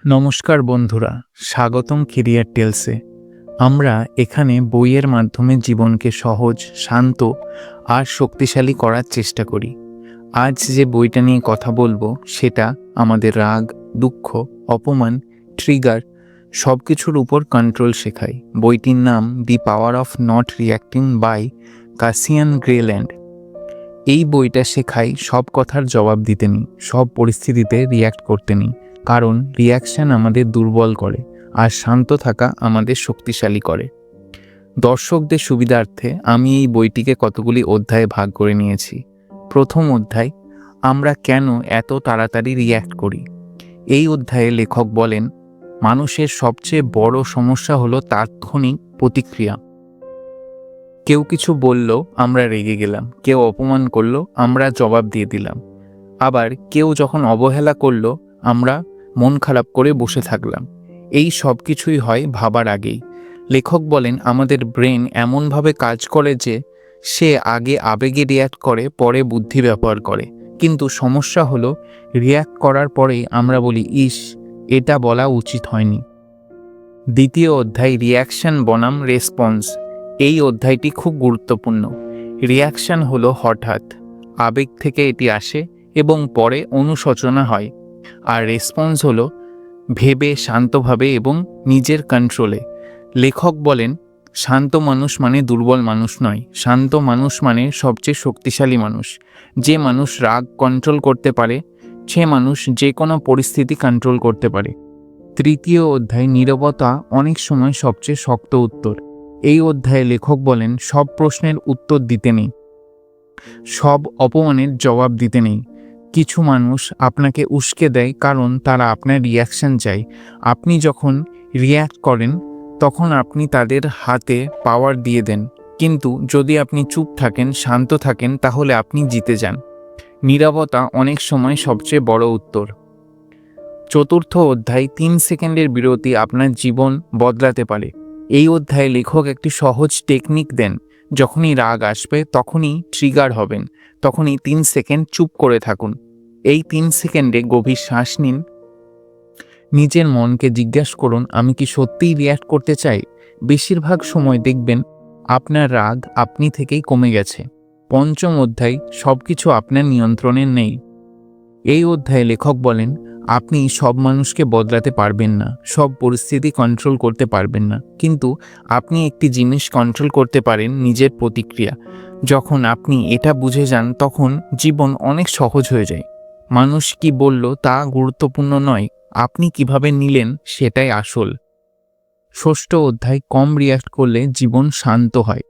নমস্কার বন্ধুরা, স্বাগতম কেরিয়ার টেলসে। আমরা এখানে বইয়ের মাধ্যমে জীবনকে সহজ, শান্ত আর শক্তিশালী করার চেষ্টা করি। আজ যে বইটা নিয়ে কথা বলবো সেটা আমাদের রাগ, দুঃখ, অপমান, ট্রিগার সব কিছুর উপর কন্ট্রোল শেখায়। বইটির নাম দি পাওয়ার অফ নট রিয়্যাক্টিং বাই কাসিয়ান গ্রেল্যান্ড। এই বইটা শেখায় সব কথার জবাব দিতে নেই, সব পরিস্থিতিতে রিয়্যাক্ট করতে নেই, কারণ রিয়াকশন আমাদের দুর্বল করে আর শান্ত থাকা আমাদের শক্তিশালী করে। দর্শকদের সুবিধার্থে আমি এই বইটিকে কতগুলি অধ্যায়ে ভাগ করে নিয়েছি। প্রথম অধ্যায়, আমরা কেন এত তাড়াতাড়ি রিয়্যাক্ট করি। এই অধ্যায়ে লেখক বলেন, মানুষের সবচেয়ে বড় সমস্যা হলো তাৎক্ষণিক প্রতিক্রিয়া। কেউ কিছু বলল, আমরা রেগে গেলাম। কেউ অপমান করলো, আমরা জবাব দিয়ে দিলাম। আবার কেউ যখন অবহেলা করলো, আমরা মন খারাপ করে বসে থাকলাম। এই সব কিছুই হয় ভাবার আগেই। লেখক বলেন, আমাদের ব্রেন এমনভাবে কাজ করে যে সে আগে আবেগে রিয়্যাক্ট করে, পরে বুদ্ধি ব্যবহার করে। কিন্তু সমস্যা হলো, রিয়্যাক্ট করার পরেই আমরা বলি, ইস, এটা বলা উচিত হয়নি। দ্বিতীয় অধ্যায়, রিয়াকশন বনাম রেসপন্স। এই অধ্যায়টি খুব গুরুত্বপূর্ণ। রিয়াকশন হলো হঠাৎ, আবেগ থেকে এটি আসে এবং পরে অনুশোচনা হয়। আর রেসপন্স হলো ভেবে, শান্তভাবে এবং নিজের কন্ট্রোলে। লেখক বলেন, শান্ত মানুষ মানে দুর্বল মানুষ নয়, শান্ত মানুষ মানে সবচেয়ে শক্তিশালী মানুষ। যে মানুষ রাগ কন্ট্রোল করতে পারে, সে মানুষ যে কোনো পরিস্থিতি কন্ট্রোল করতে পারে। তৃতীয় অধ্যায়, নীরবতা অনেক সময় সবচেয়ে শক্ত উত্তর। এই অধ্যায়ে লেখক বলেন, সব প্রশ্নের উত্তর দিতে নেই, সব অপমানের জবাব দিতে নেই। কিছু মানুষ আপনাকে উস্কে দেয় কারণ তারা আপনার রিয়াকশন চায়। আপনি যখন রিয়্যাক্ট করেন তখন আপনি তাদের হাতে পাওয়ার দিয়ে দেন। কিন্তু যদি আপনি চুপ থাকেন, শান্ত থাকেন, তাহলে আপনি জিতে যান। নীরবতা অনেক সময় সবচেয়ে বড় উত্তর। চতুর্থ অধ্যায়, 3 সেকেন্ডের বিরতি আপনার জীবন বদলাতে পারে। এই অধ্যায়ে লেখক একটি সহজ টেকনিক দেন। যখনই রাগ আসবে, তখনই ট্রিগার হবেন, তখনই 3 সেকেন্ড চুপ করে থাকুন। এই 3 সেকেন্ডে গভীর শ্বাস নিন। নিজের মনকে জিজ্ঞাসা করুন, আমি কি সত্যিই রিয়্যাক্ট করতে চাই? বেশিরভাগ সময় দেখবেন আপনার রাগ আপনি থেকেই কমে গেছে। পঞ্চম অধ্যায়, সব কিছু আপনার নিয়ন্ত্রণে নেই। এই অধ্যায়ে লেখক বলেন, আপনি সব মানুষকে বদলাতে পারবেন না, সব পরিস্থিতি কন্ট্রোল করতে পারবেন না, কিন্তু আপনি একটি জিনিস কন্ট্রোল করতে পারেন, নিজের প্রতিক্রিয়া। যখন আপনি এটা বুঝে যান, তখন জীবন অনেক সহজ হয়ে যায়। মানুষ কি বলল তা গুরুত্বপূর্ণ নয়, আপনি কিভাবে নিলেন সেটাই আসল। ষষ্ঠ অধ্যায়, কম রিয়্যাক্ট করলে জীবন শান্ত হয়।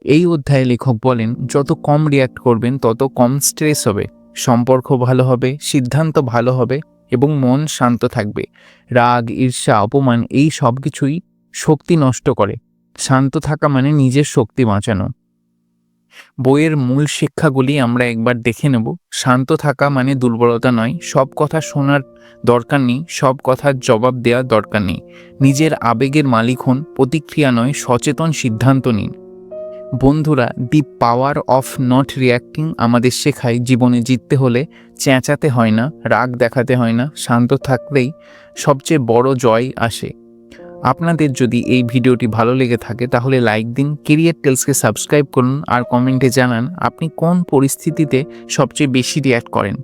এই অধ্যায়ে লেখক বলেন, যত কম রিয়্যাক্ট করবেন তত কম স্ট্রেস হবে, সম্পর্ক ভালো হবে, সিদ্ধান্ত ভালো হবে এবং মন শান্ত থাকবে। রাগ, ঈর্ষা, অপমান এই সব কিছুই শক্তি নষ্ট করে। শান্ত থাকা মানে নিজের শক্তি বাঁচানো। বইয়ের মূল শিক্ষাগুলি আমরা একবার দেখে নেব। শান্ত থাকা মানে দুর্বলতা নয়, সব কথা শোনার দরকার নেই, সব কথার জবাব দেওয়ার দরকার নেই। নিজের আবেগের মালিক হন, প্রতিক্রিয়া নয়, সচেতন সিদ্ধান্ত নিন। বন্ধুরা, দি পাওয়ার অফ নট রিয়্যাক্টিং আমাদের শেখায়, জীবনে জিততে হলে চেঁচাতে হয় না, রাগ দেখাতে হয় না, শান্ত থাকলেই সবচেয়ে বড় জয় আসে। আপনাদের যদি এই ভিডিওটি ভালো লেগে থাকে তাহলে লাইক দিন, কেরিয়ার টেলসকে সাবস্ক্রাইব করুন আর কমেন্টে জানান আপনি কোন পরিস্থিতিতে সবচেয়ে বেশি রিয়্যাক্ট করেন।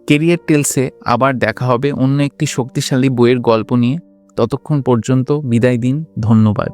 কেরিয়ার টেলসে আবার দেখা হবে অন্য একটি শক্তিশালী বইয়ের গল্প নিয়ে। ততক্ষণ পর্যন্ত বিদায় দিন। ধন্যবাদ।